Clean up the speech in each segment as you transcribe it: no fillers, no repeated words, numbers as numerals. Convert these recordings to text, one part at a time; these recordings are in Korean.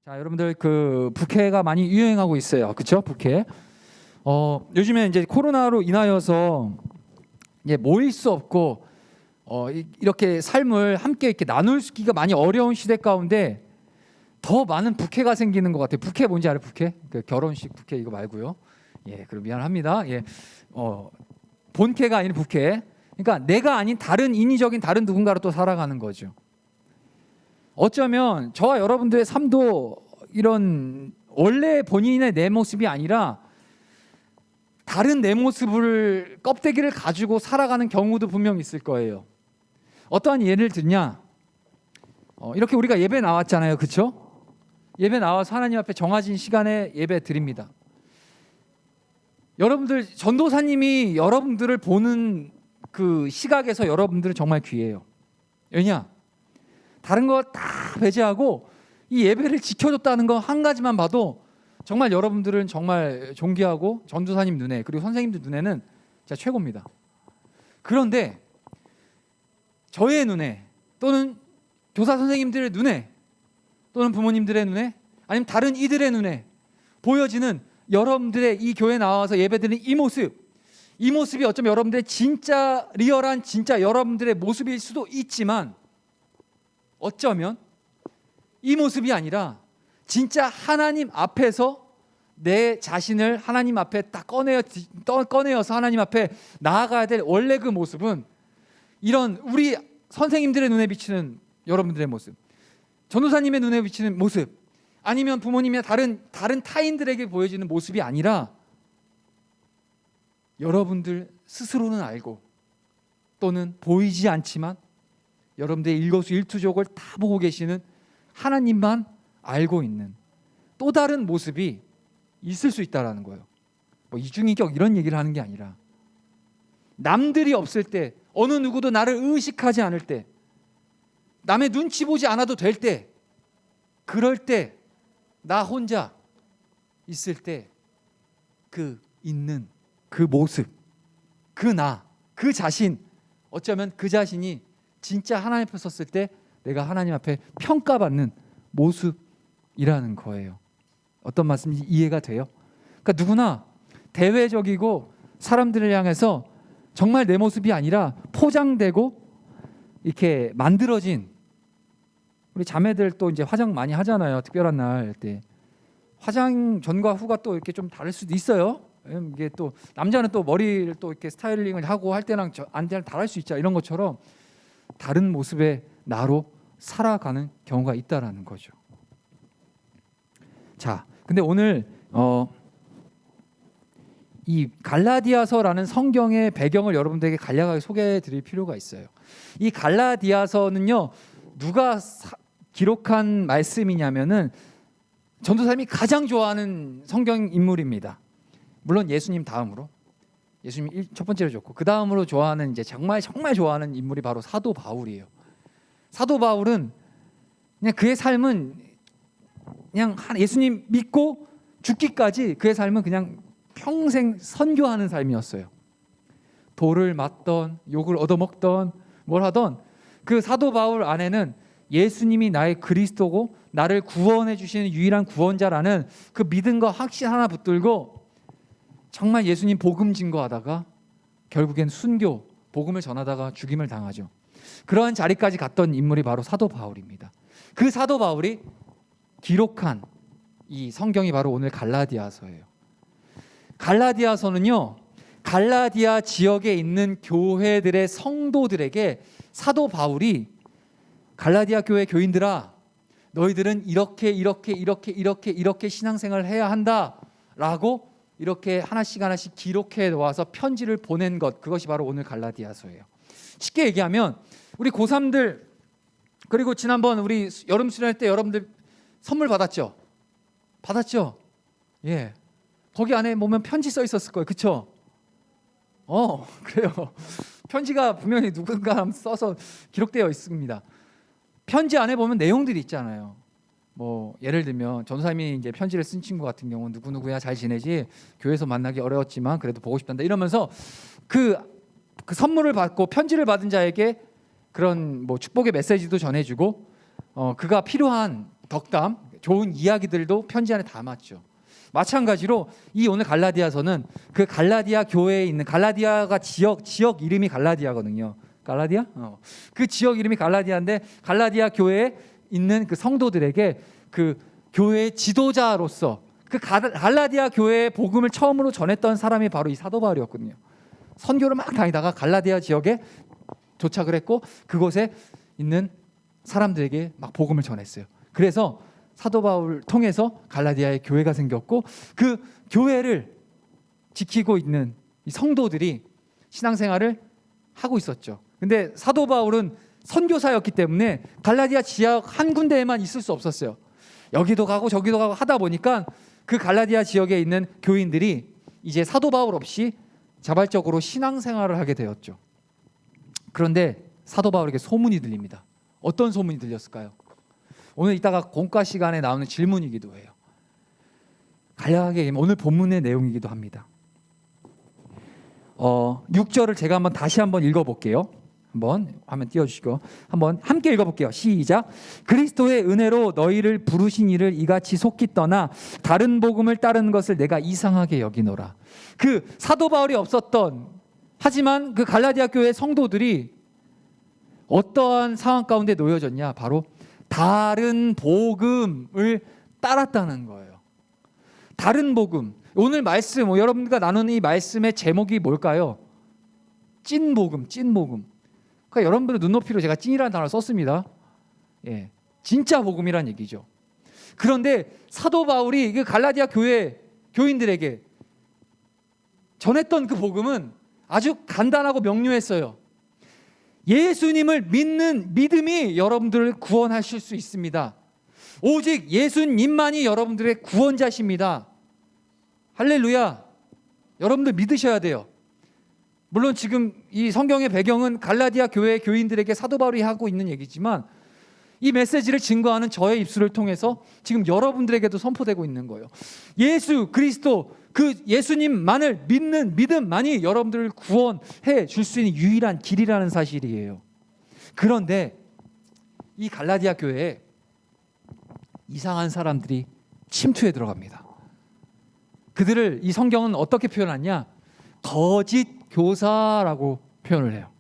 자, 여러분들 그 부캐가 많이 유행하고 있어요. 그렇죠? 부캐. 요즘에 이제 코로나로 인하여서 이제 모일 수 없고 이렇게 삶을 함께 이렇게 나누기가 많이 어려운 시대 가운데 더 많은 부캐가 생기는 것 같아요. 부캐 뭔지 알아요? 부캐? 그 결혼식 부캐 이거 말고요. 예, 그럼 미안합니다. 예, 본캐가 아닌 부캐. 그러니까 내가 아닌 다른 인위적인 다른 누군가로 또 살아가는 거죠. 어쩌면 저와 여러분들의 삶도 이런 원래 본인의 내 모습이 아니라 다른 내 모습을 껍데기를 가지고 살아가는 경우도 분명히 있을 거예요. 어떠한 예를 들냐? 이렇게 우리가 예배 나왔잖아요, 그렇죠? 예배 나와서 하나님 앞에 정해진 시간에 예배 드립니다. 여러분들 전도사님이 여러분들을 보는 그 시각에서 여러분들은 정말 귀해요. 왜냐? 다른 거 다 배제하고 이 예배를 지켜줬다는 거 한 가지만 봐도 정말 여러분들은 정말 존귀하고 전도사님 눈에 그리고 선생님들 눈에는 진짜 최고입니다. 그런데 저의 눈에 또는 교사 선생님들의 눈에 또는 부모님들의 눈에 아니면 다른 이들의 눈에 보여지는 여러분들의 이 교회에 나와서 예배드리는 이 모습이 어쩌면 여러분들의 진짜 리얼한 진짜 여러분들의 모습일 수도 있지만 어쩌면 이 모습이 아니라 진짜 하나님 앞에서 내 자신을 하나님 앞에 딱 꺼내어서 하나님 앞에 나아가야 될 원래 그 모습은 이런 우리 선생님들의 눈에 비치는 여러분들의 모습, 전도사님의 눈에 비치는 모습, 아니면 부모님이나 다른 타인들에게 보여지는 모습이 아니라 여러분들 스스로는 알고 또는 보이지 않지만 여러분들의 일거수일투족을 다 보고 계시는 하나님만 알고 있는 또 다른 모습이 있을 수 있다는 거예요. 뭐 이중인격 이런 얘기를 하는 게 아니라 남들이 없을 때, 어느 누구도 나를 의식하지 않을 때, 남의 눈치 보지 않아도 될 때, 그럴 때 나 혼자 있을 때 그 있는 그 모습, 그 자신, 어쩌면 그 자신이 진짜 하나님 앞에 섰을 때 내가 하나님 앞에 평가받는 모습이라는 거예요. 어떤 말씀인지 이해가 돼요? 그러니까 누구나 대외적이고 사람들을 향해서 정말 내 모습이 아니라 포장되고 이렇게 만들어진, 우리 자매들 또 이제 화장 많이 하잖아요. 특별한 날 때 화장 전과 후가 또 이렇게 좀 다를 수도 있어요. 이게 또 남자는 또 머리를 또 이렇게 스타일링을 하고 할 때랑 안 때랑 다를 수 있죠. 이런 것처럼 다른 모습의 나로 살아가는 경우가 있다라는 거죠. 자, 근데 오늘 이 갈라디아서라는 성경의 배경을 여러분들에게 간략하게 소개해 드릴 필요가 있어요. 이 갈라디아서는요, 누가 기록한 말씀이냐면은 전도사님이 가장 좋아하는 성경 인물입니다. 물론 예수님 다음으로, 예수님이 첫 번째로 좋고 그 다음으로 좋아하는, 이제 정말 좋아하는 인물이 바로 사도 바울이에요. 사도 바울은 그냥 그의 삶은 그냥 예수님 믿고 죽기까지 그의 삶은 그냥 평생 선교하는 삶이었어요. 돌을 맞던 욕을 얻어먹던 뭘 하던 그 사도 바울 안에는 예수님이 나의 그리스도고 나를 구원해 주시는 유일한 구원자라는 그 믿음과 확신 하나 붙들고 정말 예수님 복음 증거하다가 결국엔 순교, 복음을 전하다가 죽임을 당하죠. 그러한 자리까지 갔던 인물이 바로 사도 바울입니다. 그 사도 바울이 기록한 이 성경이 바로 오늘 갈라디아서예요. 갈라디아서는요, 갈라디아 지역에 있는 교회들의 성도들에게 사도 바울이 갈라디아 교회 교인들아, 너희들은 이렇게 신앙생활을 해야 한다라고 이렇게 하나씩 기록해 놓아서 편지를 보낸 것, 그것이 바로 오늘 갈라디아서예요. 쉽게 얘기하면 우리 고3들, 그리고 지난번 우리 여름 수련회 때 여러분들 선물 받았죠? 예. 거기 안에 보면 편지 써 있었을 거예요. 그렇죠? 그래요. 편지가 분명히 누군가 써서 기록되어 있습니다. 편지 안에 보면 내용들이 있잖아요. 뭐 예를 들면 전도사님이 이제 편지를 쓴 친구 같은 경우는 누구누구야 잘 지내지, 교회에서 만나기 어려웠지만 그래도 보고 싶단다 이러면서 그 선물을 받고 편지를 받은 자에게 그런 뭐 축복의 메시지도 전해주고 그가 필요한 덕담, 좋은 이야기들도 편지 안에 담았죠. 마찬가지로 이 오늘 갈라디아서는 그 갈라디아 교회에 있는, 갈라디아가 지역 이름이 갈라디아거든요. 갈라디아? 그 지역 이름이 갈라디아인데 갈라디아 교회에 있는 그 성도들에게 그 교회의 지도자로서 그 갈라디아 교회의 복음을 처음으로 전했던 사람이 바로 이 사도 바울이었거든요. 선교를 막 다니다가 갈라디아 지역에 도착을 했고 그곳에 있는 사람들에게 막 복음을 전했어요. 그래서 사도 바울을 통해서 갈라디아의 교회가 생겼고 그 교회를 지키고 있는 이 성도들이 신앙생활을 하고 있었죠. 근데 사도 바울은 선교사였기 때문에 갈라디아 지역 한 군데에만 있을 수 없었어요. 여기도 가고 저기도 가고 하다 보니까 그 갈라디아 지역에 있는 교인들이 이제 사도 바울 없이 자발적으로 신앙생활을 하게 되었죠. 그런데 사도 바울에게 소문이 들립니다. 어떤 소문이 들렸을까요? 오늘 이따가 공과 시간에 나오는 질문이기도 해요. 간략하게 오늘 본문의 내용이기도 합니다. 6절을 제가 다시 한번 읽어볼게요. 한번 화면 띄워주시고 한번 함께 읽어볼게요. 시작. 그리스도의 은혜로 너희를 부르신 이를 이같이 속기 떠나 다른 복음을 따르는 것을 내가 이상하게 여기노라. 그 사도 바울이 없었던, 하지만 그 갈라디아 교회 성도들이 어떠한 상황 가운데 놓여졌냐, 바로 다른 복음을 따랐다는 거예요. 다른 복음. 오늘 말씀, 여러분들과 나누는 이 말씀의 제목이 뭘까요? 찐복음, 찐복음. 그러니까 여러분들의 눈높이로 제가 찐이라는 단어를 썼습니다. 예, 진짜 복음이란 얘기죠. 그런데 사도 바울이 그 갈라디아 교회 교인들에게 전했던 그 복음은 아주 간단하고 명료했어요. 예수님을 믿는 믿음이 여러분들을 구원하실 수 있습니다. 오직 예수님만이 여러분들의 구원자십니다. 할렐루야. 여러분들 믿으셔야 돼요. 물론 지금 이 성경의 배경은 갈라디아 교회 교인들에게 사도 바울이 하고 있는 얘기지만 이 메시지를 증거하는 저의 입술을 통해서 지금 여러분들에게도 선포되고 있는 거예요. 예수 그리스도, 그 예수님만을 믿는 믿음만이 여러분들을 구원해 줄 수 있는 유일한 길이라는 사실이에요. 그런데 이 갈라디아 교회에 이상한 사람들이 침투해 들어갑니다. 그들을 이 성경은 어떻게 표현하냐? 거짓 교사라고 표현을 해요.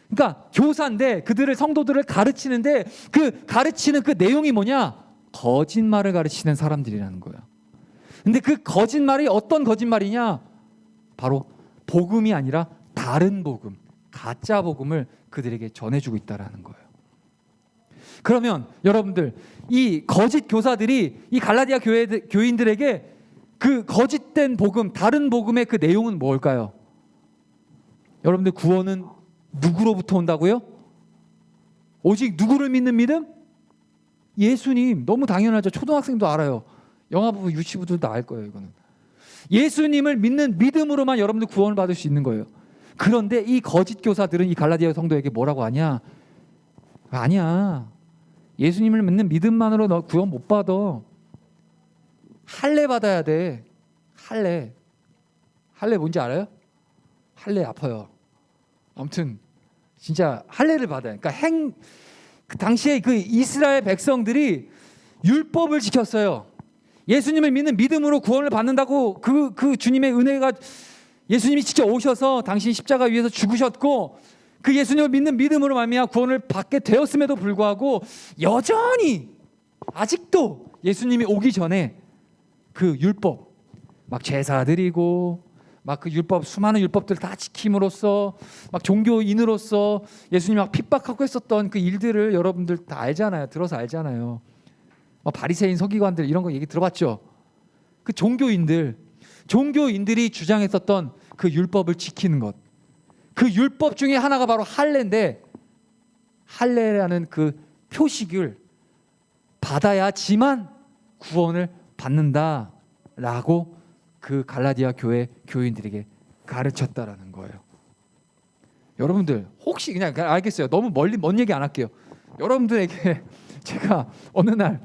그러니까 교사인데 그들을, 성도들을 가르치는데 그 가르치는 그 내용이 뭐냐? 거짓말을 가르치는 사람들이라는 거예요. 근데 그 거짓말이 어떤 거짓말이냐? 바로 복음이 아니라 다른 복음, 가짜 복음을 그들에게 전해주고 있다는 거예요. 그러면 여러분들, 이 거짓 교사들이 이 갈라디아 교인들에게 그 거짓된 복음, 다른 복음의 그 내용은 뭘까요? 여러분들, 구원은 누구로부터 온다고요? 오직 누구를 믿는 믿음? 예수님. 너무 당연하죠. 초등학생도 알아요. 영아부부, 유치부들도 알 거예요. 이거는 예수님을 믿는 믿음으로만 여러분들 구원을 받을 수 있는 거예요. 그런데 이 거짓 교사들은 이 갈라디아 성도에게 뭐라고 하냐? 아니야, 예수님을 믿는 믿음만으로 너 구원 못 받아. 할례 받아야 돼. 할례 뭔지 알아요? 할례 아파요. 아무튼 진짜 할례를 받아요. 그러니까 그 당시에 그 이스라엘 백성들이 율법을 지켰어요. 예수님을 믿는 믿음으로 구원을 받는다고 그 주님의 은혜가, 예수님이 직접 오셔서 당신 십자가 위에서 죽으셨고 그 예수님을 믿는 믿음으로 말미암아 구원을 받게 되었음에도 불구하고 여전히 아직도 예수님이 오기 전에 그 율법, 막 제사 드리고 막 그 율법, 수많은 율법들 다 지킴으로써 막 종교인으로서 예수님 막 핍박하고 했었던 그 일들을 여러분들 다 알잖아요. 들어서 알잖아요. 막 바리새인, 서기관들 이런 거 얘기 들어봤죠. 그 종교인들이 주장했었던 그 율법을 지키는 것, 그 율법 중에 하나가 바로 할례인데, 할례라는 그 표식을 받아야지만 구원을 받는다라고 그 갈라디아 교회 교인들에게 가르쳤다라는 거예요. 여러분들 혹시 그냥 알겠어요. 너무 먼 얘기 안 할게요. 여러분들에게 제가 어느 날,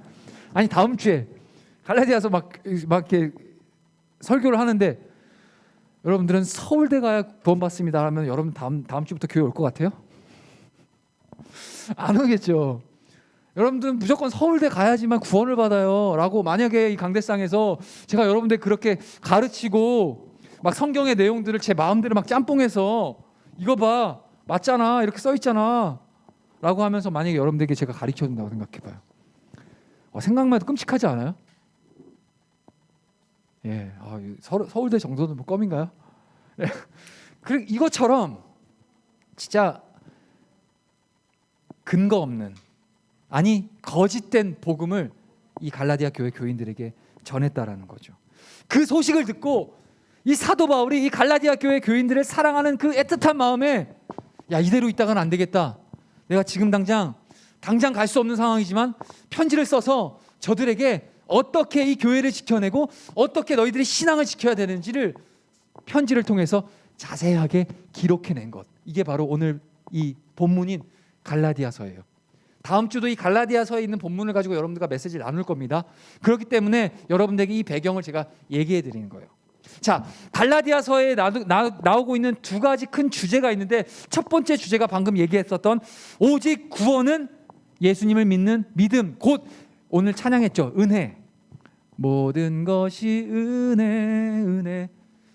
아니 다음 주에 갈라디아서 막 이렇게 설교를 하는데, 여러분들은 서울대 가야 구원 받습니다 하면 여러분 다음 주부터 교회 올 것 같아요? 안 오겠죠. 여러분들은 무조건 서울대 가야지만 구원을 받아요 라고 만약에 이 강대상에서 제가 여러분들 그렇게 가르치고 막 성경의 내용들을 제 마음대로 막 짬뽕해서 이거 봐 맞잖아 이렇게 써 있잖아 라고 하면서 만약에 여러분들에게 제가 가르쳐 준다고 생각해봐요. 생각만 해도 끔찍하지 않아요? 예, 서울대 정도는 뭐 껌인가요? 그리고 이것처럼 진짜 근거 없는, 아니 거짓된 복음을 이 갈라디아 교회 교인들에게 전했다라는 거죠. 그 소식을 듣고 이 사도 바울이 이 갈라디아 교회 교인들을 사랑하는 그 애틋한 마음에 야 이대로 있다가는 안 되겠다. 내가 지금 당장 갈 수 없는 상황이지만 편지를 써서 저들에게 어떻게 이 교회를 지켜내고 어떻게 너희들이 신앙을 지켜야 되는지를 편지를 통해서 자세하게 기록해낸 것. 이게 바로 오늘 이 본문인 갈라디아서예요. 다음 주도 이 갈라디아서에 있는 본문을 가지고 여러분들과 메시지를 나눌 겁니다. 그렇기 때문에 여러분들에게 이 배경을 제가 얘기해 드리는 거예요. 자, 갈라디아서에 나오고 있는 두 가지 큰 주제가 있는데 첫 번째 주제가 방금 얘기했었던 오직 구원은 예수님을 믿는 믿음, 곧 오늘 찬양했죠. 은혜. 모든 것이 은혜.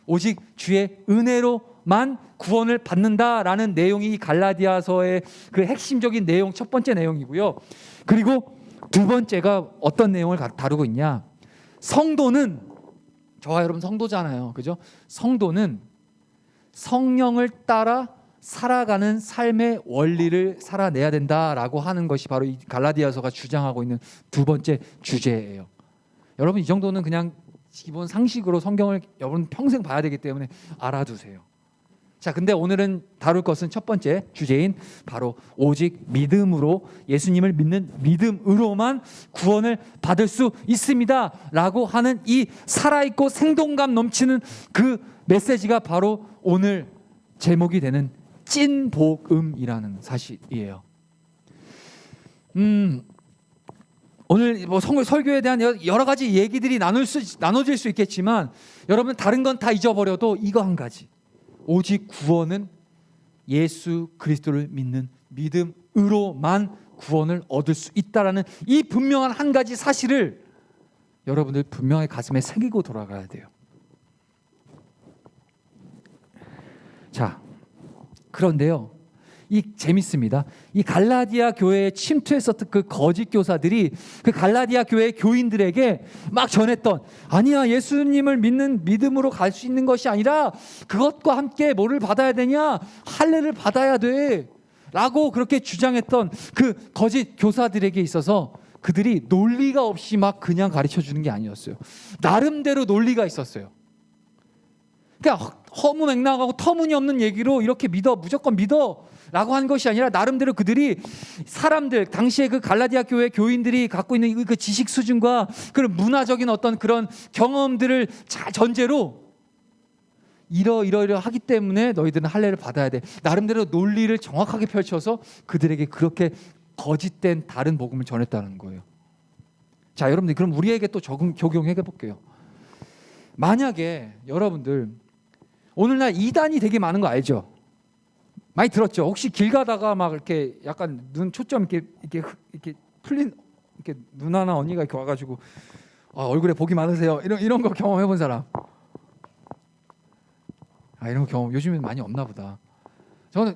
오직 주의 은혜로만 구원을 받는다라는 내용이 이 갈라디아서의 그 핵심적인 내용, 첫 번째 내용이고요. 그리고 두 번째가 어떤 내용을 다루고 있냐? 성도는, 저와 여러분 성도잖아요. 그죠? 성도는 성령을 따라 살아가는 삶의 원리를 살아내야 된다라고 하는 것이 바로 이 갈라디아서가 주장하고 있는 두 번째 주제예요. 여러분 이 정도는 그냥 기본 상식으로 성경을 여러분 평생 봐야 되기 때문에 알아두세요. 자, 근데 오늘은 다룰 것은 첫 번째 주제인 바로 오직 믿음으로, 예수님을 믿는 믿음으로만 구원을 받을 수 있습니다 라고 하는 이 살아있고 생동감 넘치는 그 메시지가 바로 오늘 제목이 되는 찐복음이라는 사실이에요. 오늘 뭐 설교에 대한 여러 가지 얘기들이 나눠질 수 있겠지만 여러분 다른 건 다 잊어버려도 이거 한 가지, 오직 구원은 예수 그리스도를 믿는 믿음으로만 구원을 얻을 수 있다라는 이 분명한 한 가지 사실을 여러분들 분명히 가슴에 새기고 돌아가야 돼요. 자, 그런데요, 이 재밌습니다. 이 갈라디아 교회에 침투했었던 그 거짓 교사들이 그 갈라디아 교회 교인들에게 막 전했던, 아니야 예수님을 믿는 믿음으로 갈 수 있는 것이 아니라 그것과 함께 뭐를 받아야 되냐, 할례를 받아야 돼 라고 그렇게 주장했던 그 거짓 교사들에게 있어서 그들이 논리가 없이 막 그냥 가르쳐 주는 게 아니었어요. 나름대로 논리가 있었어요. 그러니까 허무맹랑하고 터무니없는 얘기로 이렇게 무조건 믿어 라고 한 것이 아니라 나름대로 그들이 사람들, 당시에 그 갈라디아 교회 교인들이 갖고 있는 그 지식 수준과 그런 문화적인 어떤 그런 경험들을 잘 전제로 이러 하기 때문에 너희들은 할례를 받아야 돼, 나름대로 논리를 정확하게 펼쳐서 그들에게 그렇게 거짓된 다른 복음을 전했다는 거예요. 자, 여러분들 그럼 우리에게 또 적용해 볼게요. 만약에 여러분들 오늘날 이단이 되게 많은 거 알죠? 많이 들었죠? 혹시 길 가다가 막 이렇게 약간 눈 초점 이렇게 풀린 이렇게 누나나 언니가 이렇게 와가지고 얼굴에 복이 많으세요, 이런 거 경험해 본 사람? 이런 거 경험 요즘엔 많이 없나 보다. 저는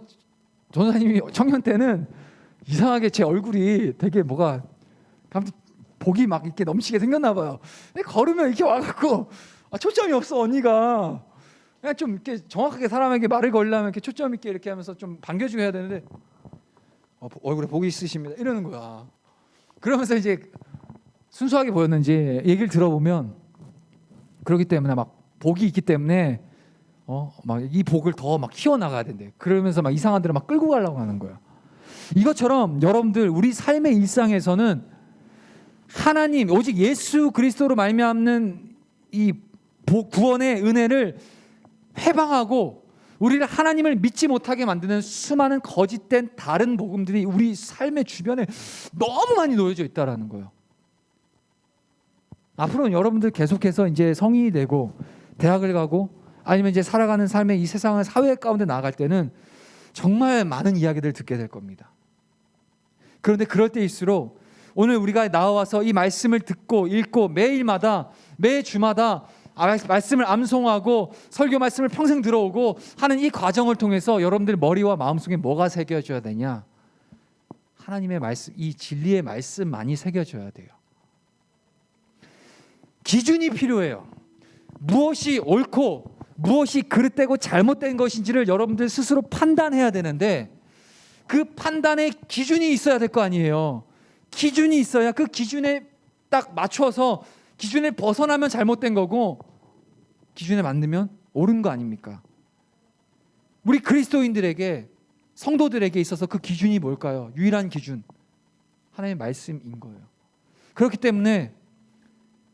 전사님이 청년 때는 이상하게 제 얼굴이 되게 뭐가 복이 막 이렇게 넘치게 생겼나 봐요. 근데 걸으면 이렇게 와갖고 초점이 없어, 언니가. 그냥 좀 이렇게 정확하게 사람에게 말을 걸려면 이렇게 초점 있게 이렇게 하면서 좀 반겨주고 해야 되는데 얼굴에 복이 있으십니다 이러는 거야. 그러면서 이제 순수하게 보였는지 얘기를 들어보면 그렇기 때문에 막 복이 있기 때문에 막 이 복을 더 막 키워나가야 된대. 그러면서 막 이상한 데로 막 끌고 가려고 하는 거야. 이것처럼 여러분들 우리 삶의 일상에서는 하나님 오직 예수 그리스도로 말미암는 이 구원의 은혜를 회방하고 우리를 하나님을 믿지 못하게 만드는 수많은 거짓된 다른 복음들이 우리 삶의 주변에 너무 많이 놓여져 있다라는 거예요. 앞으로는 여러분들 계속해서 이제 성인이 되고 대학을 가고 아니면 이제 살아가는 삶의 이 세상을 사회 가운데 나아갈 때는 정말 많은 이야기들을 듣게 될 겁니다. 그런데 그럴 때일수록 오늘 우리가 나와서 이 말씀을 듣고 읽고 매일마다 매주마다 말씀을 암송하고 설교 말씀을 평생 들어오고 하는 이 과정을 통해서 여러분들 머리와 마음속에 뭐가 새겨져야 되냐? 하나님의 말씀, 이 진리의 말씀만이 새겨져야 돼요. 기준이 필요해요. 무엇이 옳고 무엇이 그릇되고 잘못된 것인지를 여러분들 스스로 판단해야 되는데 그 판단의 기준이 있어야 될 거 아니에요. 기준이 있어야 그 기준에 딱 맞춰서 기준에 벗어나면 잘못된 거고 기준에 맞으면 옳은 거 아닙니까? 우리 그리스도인들에게 성도들에게 있어서 그 기준이 뭘까요? 유일한 기준 하나님의 말씀인 거예요. 그렇기 때문에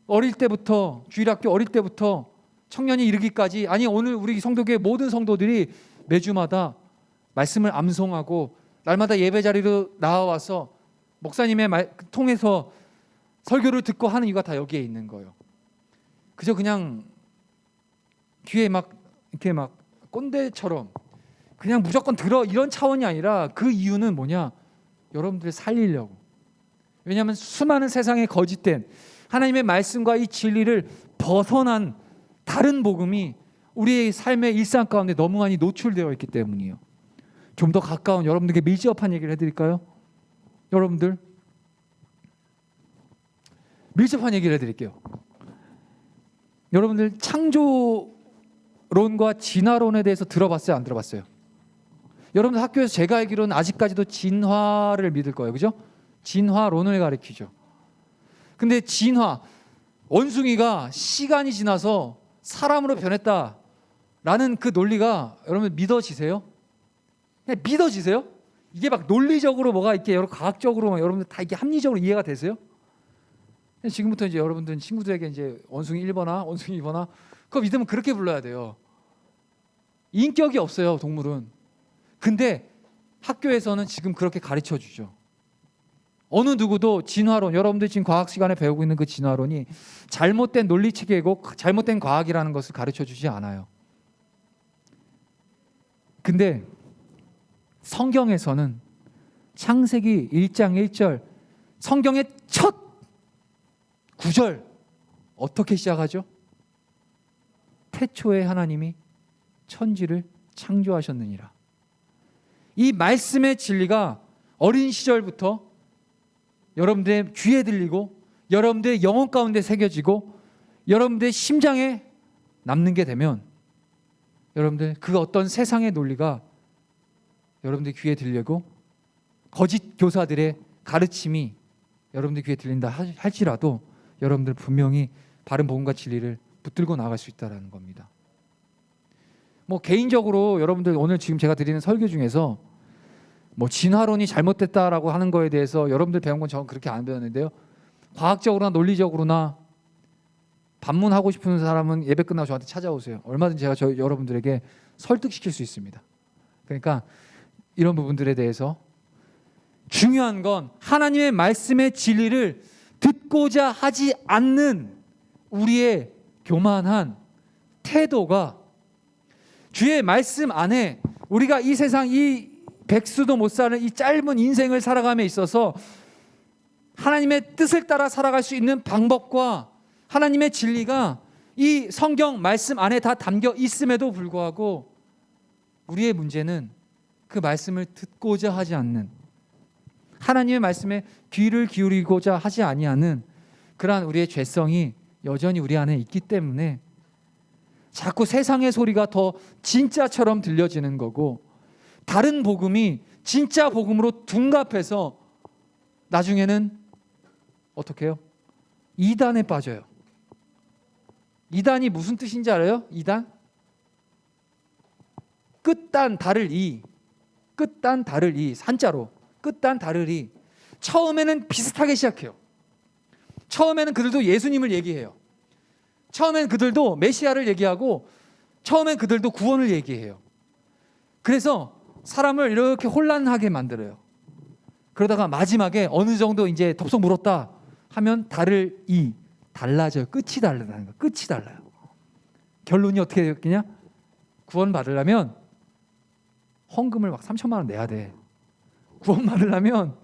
어릴 때부터 주일학교 어릴 때부터 청년이 이르기까지 아니 오늘 우리 성도교회 모든 성도들이 매주마다 말씀을 암송하고 날마다 예배 자리로 나와서 목사님의 말 통해서 설교를 듣고 하는 이유가 다 여기에 있는 거예요. 그저 그냥 귀에 막 이렇게 막 꼰대처럼 그냥 무조건 들어 이런 차원이 아니라 그 이유는 뭐냐? 여러분들을 살리려고. 왜냐하면 수많은 세상에 거짓된 하나님의 말씀과 이 진리를 벗어난 다른 복음이 우리의 삶의 일상 가운데 너무 많이 노출되어 있기 때문이에요. 좀 더 가까운 여러분들에게 밀접한 얘기를 해드릴까요? 여러분들 밀접한 얘기를 해드릴게요. 여러분들 창조론과 진화론에 대해서 들어봤어요? 안 들어봤어요? 여러분들 학교에서 제가 알기로는 아직까지도 진화를 믿을 거예요. 그죠? 진화론을 가르치죠. 근데 진화, 원숭이가 시간이 지나서 사람으로 변했다라는 그 논리가 여러분 믿어지세요? 그냥 믿어지세요? 이게 막 논리적으로 뭐가 이렇게 여러 과학적으로 여러분들 다 이게 합리적으로 이해가 되세요? 지금부터 이제 여러분들 친구들에게 이제 원숭이 1번아, 원숭이 2번아 그거 믿으면 그렇게 불러야 돼요. 인격이 없어요, 동물은. 근데 학교에서는 지금 그렇게 가르쳐 주죠. 어느 누구도 진화론, 여러분들 지금 과학 시간에 배우고 있는 그 진화론이 잘못된 논리 체계고 잘못된 과학이라는 것을 가르쳐 주지 않아요. 근데 성경에서는 창세기 1장 1절 성경의 첫 구절 어떻게 시작하죠? 태초에 하나님이 천지를 창조하셨느니라. 이 말씀의 진리가 어린 시절부터 여러분들의 귀에 들리고 여러분들의 영혼 가운데 새겨지고 여러분들의 심장에 남는 게 되면 여러분들 그 어떤 세상의 논리가 여러분들 귀에 들리고 거짓 교사들의 가르침이 여러분들 귀에 들린다 할지라도 여러분들 분명히 바른 복음과 진리를 붙들고 나갈 수 있다는 겁니다. 뭐 개인적으로 여러분들 오늘 지금 제가 드리는 설교 중에서 뭐 진화론이 잘못됐다라고 하는 거에 대해서 여러분들 배운 건 저는 그렇게 안 배웠는데요. 과학적으로나 논리적으로나 반문하고 싶은 사람은 예배 끝나고 저한테 찾아오세요. 얼마든지 제가 여러분들에게 설득시킬 수 있습니다. 그러니까 이런 부분들에 대해서 중요한 건 하나님의 말씀의 진리를 듣고자 하지 않는 우리의 교만한 태도가 주의 말씀 안에 우리가 이 세상 이 백수도 못 사는 이 짧은 인생을 살아감에 있어서 하나님의 뜻을 따라 살아갈 수 있는 방법과 하나님의 진리가 이 성경 말씀 안에 다 담겨 있음에도 불구하고 우리의 문제는 그 말씀을 듣고자 하지 않는 하나님의 말씀에 귀를 기울이고자 하지 아니하는 그러한 우리의 죄성이 여전히 우리 안에 있기 때문에 자꾸 세상의 소리가 더 진짜처럼 들려지는 거고 다른 복음이 진짜 복음으로 둔갑해서 나중에는 어떻게 해요? 이단에 빠져요. 이단이 무슨 뜻인지 알아요? 이단? 끝단 다를 이, 끝단 다를 이, 한자로 끝단 다를 이. 처음에는 비슷하게 시작해요. 처음에는 그들도 예수님을 얘기해요. 처음엔 그들도 메시아를 얘기하고 처음엔 그들도 구원을 얘기해요. 그래서 사람을 이렇게 혼란하게 만들어요. 그러다가 마지막에 어느 정도 이제 덥석 물었다 하면 다를 이, 달라져요. 끝이 다르다는 거. 끝이 달라요. 결론이 어떻게 되겠냐? 구원 받으려면 헌금을 막 3천만 원 내야 돼. 구원 받으려면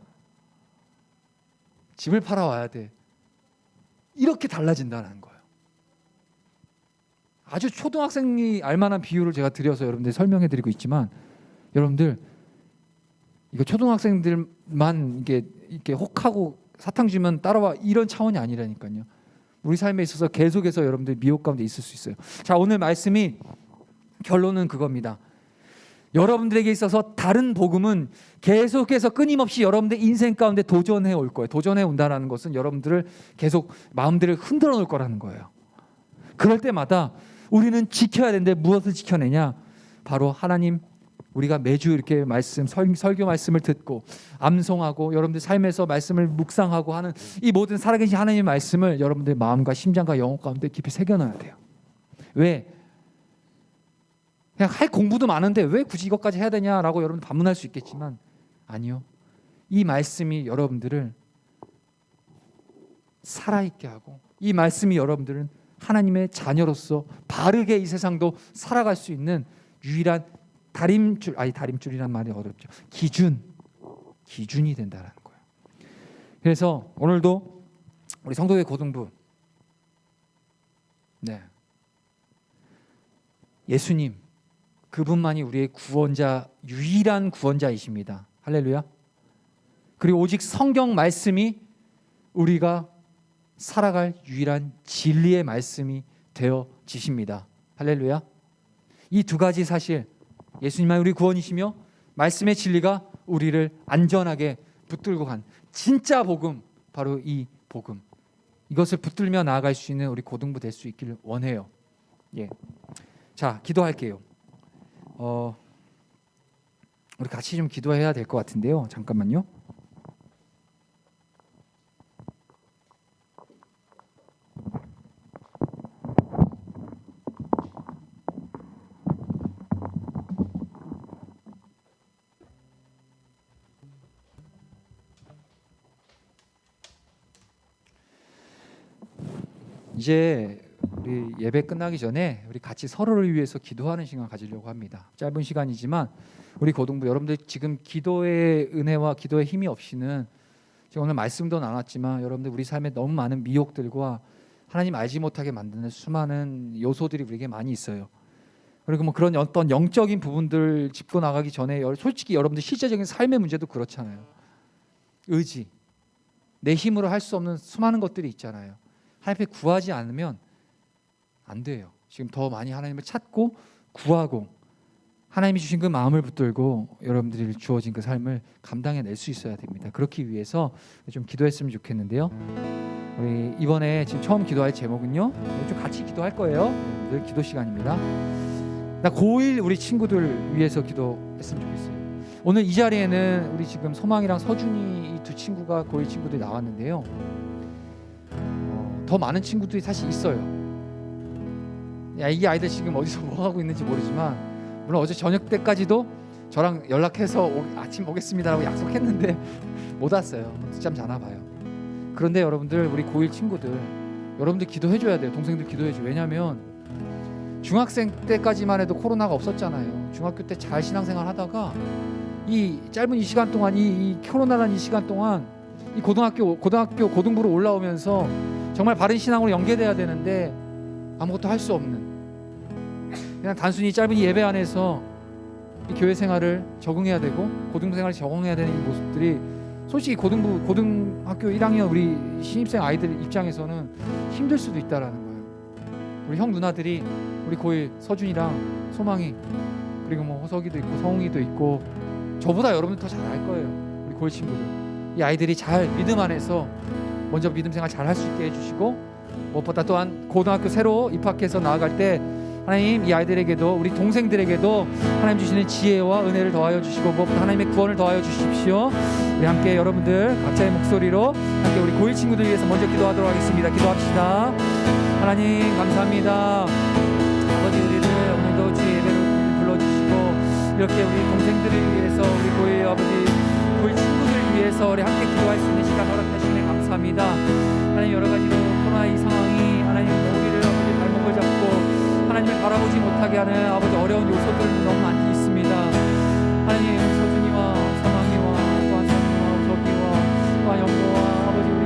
집을 팔아와야 돼. 이렇게 달라진다는 거예요. 아주 초등학생이 알만한 비유를 제가 드려서 여러분들 설명해 드리고 있지만, 여러분들 이거 초등학생들만 이렇게 혹하고 사탕 주면 따라와, 이런 차원이 아니라니까요. 우리 삶에 있어서 계속해서 여러분들 미혹 가운데 있을 수 있어요. 자, 오늘 말씀이 결론은 그겁니다. 여러분들에게 있어서 다른 복음은 계속해서 끊임없이 여러분들 인생 가운데 도전해 올 거예요. 도전해 온다는 것은 여러분들을 계속 마음들을 흔들어 놓을 거라는 거예요. 그럴 때마다 우리는 지켜야 되는데 무엇을 지켜내냐? 바로 하나님, 우리가 매주 이렇게 설교 말씀을 듣고 암송하고 여러분들 삶에서 말씀을 묵상하고 하는 이 모든 살아계신 하나님의 말씀을 여러분들 마음과 심장과 영혼 가운데 깊이 새겨놔야 돼요. 왜? 그냥 할 공부도 많은데 왜 굳이 이것까지 해야 되냐라고 여러분 반문할 수 있겠지만, 아니요. 이 말씀이 여러분들을 살아있게 하고, 이 말씀이 여러분들은 하나님의 자녀로서 바르게 이 세상도 살아갈 수 있는 유일한 다림줄이란 말이 어렵죠. 기준이 된다는 거예요. 그래서 오늘도 우리 성도의 고등부, 네, 예수님 그분만이 우리의 구원자, 유일한 구원자이십니다. 할렐루야. 그리고 오직 성경 말씀이 우리가 살아갈 유일한 진리의 말씀이 되어지십니다. 할렐루야. 이 두 가지 사실, 예수님만이 우리 구원이시며 말씀의 진리가 우리를 안전하게 붙들고 간 진짜 복음, 바로 이 복음, 이것을 붙들며 나아갈 수 있는 우리 고등부 될 수 있기를 원해요. 예. 자, 기도할게요. 우리 같이 좀 기도해야 될 것 같은데요. 잠깐만요. 이제 우리 예배 끝나기 전에 우리 같이 서로를 위해서 기도하는 시간 가지려고 합니다. 짧은 시간이지만 우리 고등부 여러분들 지금 기도의 은혜와 기도의 힘이 없이는, 제가 오늘 말씀도 나눴지만 여러분들 우리 삶에 너무 많은 미혹들과 하나님 알지 못하게 만드는 수많은 요소들이 우리에게 많이 있어요. 그리고 뭐 그런 어떤 영적인 부분들 짚고 나가기 전에 솔직히 여러분들 실제적인 삶의 문제도 그렇잖아요. 의지, 내 힘으로 할 수 없는 수많은 것들이 있잖아요. 하나님 앞에 구하지 않으면 안 돼요. 지금 더 많이 하나님을 찾고 구하고 하나님이 주신 그 마음을 붙들고 여러분들이 주어진 그 삶을 감당해낼 수 있어야 됩니다. 그렇기 위해서 좀 기도했으면 좋겠는데요. 우리 이번에 지금 처음 기도할 제목은요, 좀 같이 기도할 거예요. 늘 기도 시간입니다. 나 고1 우리 친구들 위해서 기도했으면 좋겠어요. 오늘 이 자리에는 우리 지금 소망이랑 서준이 이 두 친구가 고1 친구들이 나왔는데요. 더 많은 친구들이 사실 있어요. 이 아이들 지금 어디서 뭐 하고 있는지 모르지만, 물론 어제 저녁 때까지도 저랑 연락해서 아침 오겠습니다라고 약속했는데 못 왔어요. 늦잠 자나 봐요. 그런데 여러분들, 우리 고1 친구들, 여러분들 기도해줘야 돼요. 동생들 기도해줘. 왜냐하면 중학생 때까지만 해도 코로나가 없었잖아요. 중학교 때 잘 신앙생활 하다가 이 짧은 이 시간 동안, 이 코로나라는 이 시간 동안 이 고등학교 고등부로 올라오면서 정말 바른 신앙으로 연계돼야 되는데 아무것도 할 수 없는, 그냥 단순히 짧은 이 예배 안에서 이 교회 생활을 적응해야 되고 고등부 생활을 적응해야 되는 이 모습들이 솔직히 고등학교 1학년 우리 신입생 아이들 입장에서는 힘들 수도 있다라는 거예요. 우리 형 누나들이 우리 고1 서준이랑 소망이, 그리고 뭐 호석이도 있고 성웅이도 있고 저보다 여러분들 더 잘 알 거예요. 우리 고1 친구들, 이 아이들이 잘 믿음 안에서 먼저 믿음 생활 잘 할 수 있게 해주시고, 무엇보다 또한 고등학교 새로 입학해서 나아갈 때 하나님 이 아이들에게도, 우리 동생들에게도 하나님 주시는 지혜와 은혜를 더하여 주시고, 무엇보다 하나님의 구원을 더하여 주십시오. 우리 함께 여러분들 각자의 목소리로 함께 우리 고1 친구들 위해서 먼저 기도하도록 하겠습니다. 기도합시다. 하나님 감사합니다. 아버지, 우리를 오늘도 주의 예배로 불러주시고 이렇게 우리 동생들을 위해서, 우리 고1 아버지 고1 친구들을 위해서 우리 함께 기도할 수 있는 시간 허락하시니 감사합니다. 하나님, 여러 가지로 코로나 이 상황이 하나님 우리를 아버지 발목을 잡고 하나님을 바라보지 못하게 하는 아버지 어려운 요소들도 너무 많이 있습니다. 하나님, 서준이와 사망이와 또한 선이와 우석이와 또한 영모와 아버지 우리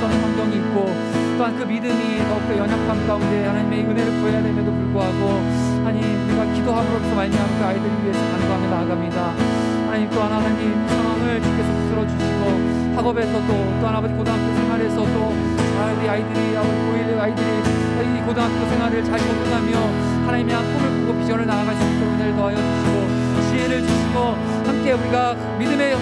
수 없는 환경이 있고 또한 그 믿음이 더욱더 연약함 가운데 하나님의 은혜를 구해야 됨에도 불구하고 하나님 우리가 기도함으로써 말미암아 그 아이들을 위해서 간구하며 나아갑니다. 하나님 또한 하나님 상황을 주께서 들어주시고 학업에서도 또한 아버지 고등학교 생활에서도 우리 아이들이 고1 아이들이 이 고등학교 생활을 잘 적응하며 하나님의 한 꿈을 꾸고 비전을 나아갈 수 있도록 은혜를 더하여 주시고 지혜를 주시고 함께 우리가 믿음의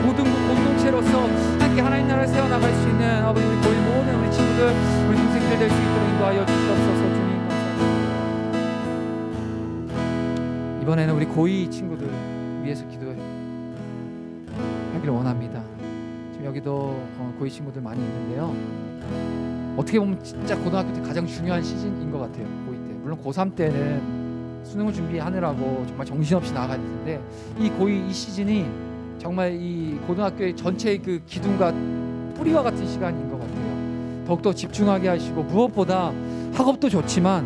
공동체로서 함께 하나님 나라를 세워나갈 수 있는 아버지 우리 고1 모든 우리 친구들 우리 동생들 될 수 있도록 인도하여 주시옵소서. 주님 감사합니다. 이번에는 우리 고2 친구들 위해서 기도하기를 원합니다. 지금 여기도 고2 친구들 많이 있는데요. 어떻게 보면 진짜 고등학교 때 가장 중요한 시즌인 것 같아요. 고2 때. 물론 고3 때는 수능을 준비하느라고 정말 정신없이 나가야 되는데 이 고2 이 시즌이 정말 이 고등학교의 전체의 그 기둥과 뿌리와 같은 시간인 것 같아요. 더욱더 집중하게 하시고 무엇보다 학업도 좋지만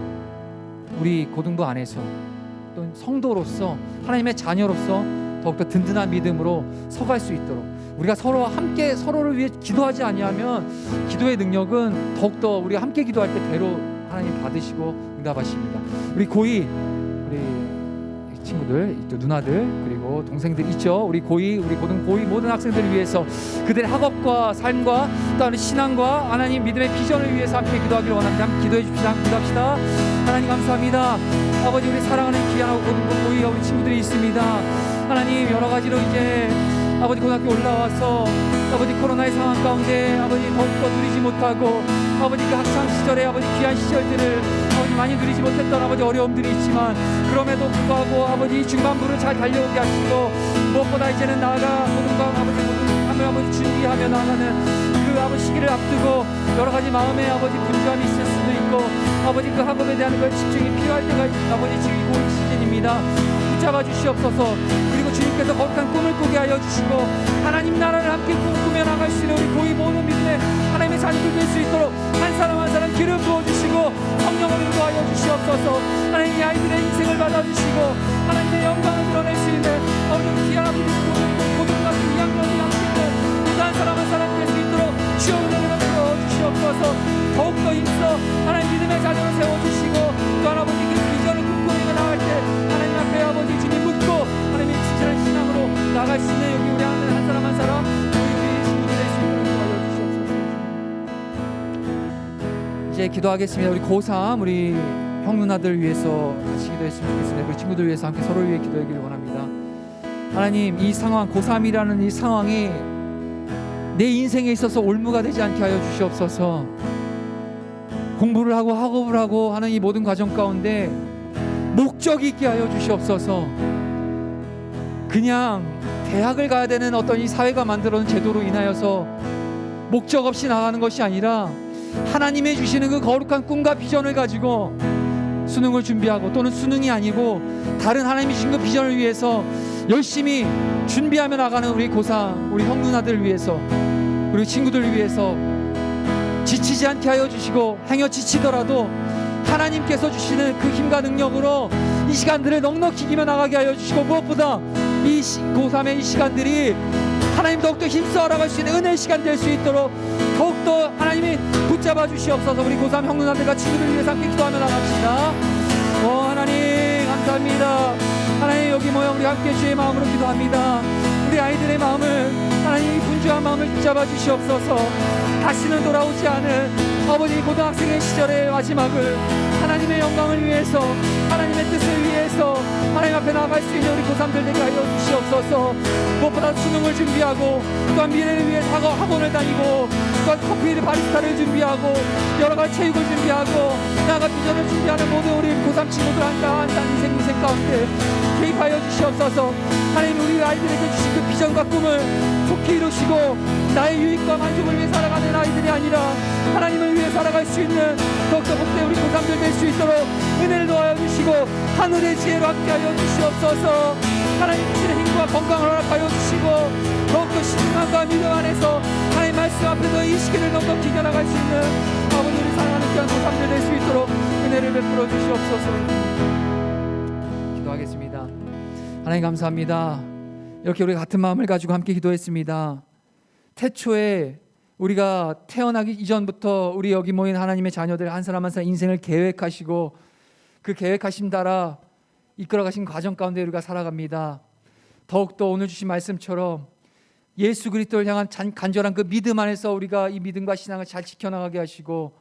우리 고등부 안에서 또 성도로서 하나님의 자녀로서 더욱더 든든한 믿음으로 서갈 수 있도록 우리가 서로 함께 서로를 위해 기도하지 아니하면 기도의 능력은 더욱더 우리가 함께 기도할 때 대로 하나님 받으시고 응답하십니다. 우리 고2 우리 친구들 또 누나들 그리고 동생들 있죠. 우리 고2 우리 고2 모든 학생들을 위해서 그들의 학업과 삶과 또한 신앙과 하나님 믿음의 비전을 위해서 함께 기도하기를 원합니다. 함께 기도해 줍시다. 함께 기도합시다. 하나님 감사합니다. 아버지 우리 사랑하는 귀한 고2 우리 친구들이 있습니다. 하나님 여러 가지로 이제 아버지 고등학교 올라와서 아버지 코로나의 상황 가운데 아버지 더욱더 누리지 못하고 아버지 그 학창 시절에 아버지 귀한 시절들을 아버지 많이 누리지 못했던 아버지 어려움들이 있지만 그럼에도 불구하고 아버지 중반부를 잘 달려오게 하시고 무엇보다 이제는 나아가 고등과 아버지 준비하며 나아가는 그 아버지 시기를 앞두고 여러 가지 마음에 아버지 분주함이 있을 수도 있고 아버지 그 학업에 대한 그 집중이 필요할 때가 아버지 지금 고 시즌입니다. 붙잡아 주시옵소서. 그리고 주님께서 거룩한 꿈을 꾸게 하여 주시고 하나님 나라를 함께 꿈꾸며 나갈 수 있는 우리 고2 모든 믿음의 하나님의 자녀들 될 수 있도록 한 사람 한 사람 기름 부어주시고 성령을 인도하여 주시옵소서. 하나님 이 아이들의 인생을 받아주시고 하나님의 영광을 드러낼 수 있는 어느 귀한 아버지 고등학교 2학년이 함께 한 사람 한 사람 될 수 있도록 주여 은혜를 베풀어 주시옵소서. 더욱더 힘써 하나님 믿음의 자녀를 세워주시고 또 아버지 그 비전을 꿈꾸며 나갈 때 하나님 앞에 아버지 주님 묻고 하나님의 진실한 신앙으로 나갈 수 있는 여기 우리 한 사람 한 사람 우리 친구들 될 수 있도록 도와주시옵소서. 이제 기도하겠습니다. 우리 고3 우리 형 누나들 위해서 같이 기도했으면 좋겠습니다. 우리 친구들 위해서 함께 서로를 위해 기도하기를 원합니다. 하나님 이 상황 고3이라는 이 상황이 내 인생에 있어서 올무가 되지 않게 하여 주시옵소서. 공부를 하고 학업을 하고 하는 이 모든 과정 가운데 목적이 있게 하여 주시옵소서. 그냥 대학을 가야 되는 어떤 이 사회가 만들어놓은 제도로 인하여서 목적 없이 나가는 것이 아니라 하나님이 주시는 그 거룩한 꿈과 비전을 가지고 수능을 준비하고 또는 수능이 아니고 다른 하나님이 주신 그 비전을 위해서 열심히 준비하며 나가는 우리 고3 우리 형 누나들을 위해서 우리 친구들을 위해서 지치지 않게 하여 주시고 행여 지치더라도 하나님께서 주시는 그 힘과 능력으로 이 시간들을 넉넉히 이기며 나가게 하여 주시고 무엇보다 이 고3의 이 시간들이 하나님 더욱더 힘써 알아갈 수 있는 은혜의 시간 될 수 있도록 더욱더 하나님이 붙잡아 주시옵소서. 우리 고3 형 누나들과 친구들을 위해서 함께 기도하며 나갑시다. 하나님 감사합니다. 하나님 여기 모여 우리 함께 주의 마음으로 기도합니다. 우리 아이들의 마음을 하나님 분주한 마음을 붙잡아 주시옵소서. 다시는 돌아오지 않은 아버지 고등학생의 시절의 마지막을 하나님의 영광을 위해서 하나님의 뜻을 위해서 하나님 앞에 나아갈 수 있는 우리 고3들 되게 하여 주시옵소서. 무엇보다 수능을 준비하고 또한 미래를 위해 학원을 다니고 또한 커피 바리스타를 준비하고 여러 가지 체육을 준비하고 나아가 비전을 준비하는 모든 우리 고3 친구들 한 인생 가운데 개입하여 주시옵소서. 하나님 우리 아이들에게 주신 그 비전과 꿈을 속히 이루시고 나의 유익과 만족을 위해 살아가는 아이들이 아니라 하나님을 위해 살아갈 수 있는 더욱더 복된 우리 고3들 될 수 있도록 은혜를 도와여 주시고 하늘의 지혜로 함께하여 주시옵소서. 하나님 주시는 힘과 건강을 허락하여 주시고 더욱더 신앙과 믿음 안에서 하나님 말씀 앞에서 이 시기를 넉넉히 이겨나갈 수 있는 아버지 우리 사랑하는 귀한 고3들 될 수 있도록 은혜를 베풀어 주시옵소서. 기도하겠습니다. 하나님 감사합니다. 이렇게 우리 같은 마음을 가지고 함께 기도했습니다. 태초에 우리가 태어나기 이전부터 우리 여기 모인 하나님의 자녀들 한 사람 한 사람 인생을 계획하시고 그 계획하심 따라 이끌어가신 과정 가운데 우리가 살아갑니다. 더욱더 오늘 주신 말씀처럼 예수 그리스도를 향한 간절한 그 믿음 안에서 우리가 이 믿음과 신앙을 잘 지켜나가게 하시고,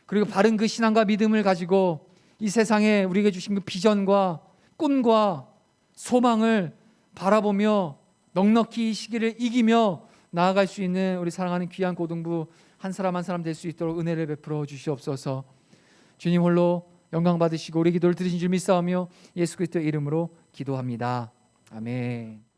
그리고 바른 그 신앙과 믿음을 가지고 이 세상에 우리에게 주신 그 비전과 꿈과 소망을 바라보며 넉넉히 이 시기를 이기며 나아갈 수 있는 우리 사랑하는 귀한 고등부 한 사람 한 사람 될 수 있도록 은혜를 베풀어 주시옵소서. 주님 홀로 영광 받으시고 우리 기도를 들으신 줄 믿사오며 예수 그리스도의 이름으로 기도합니다. 아멘.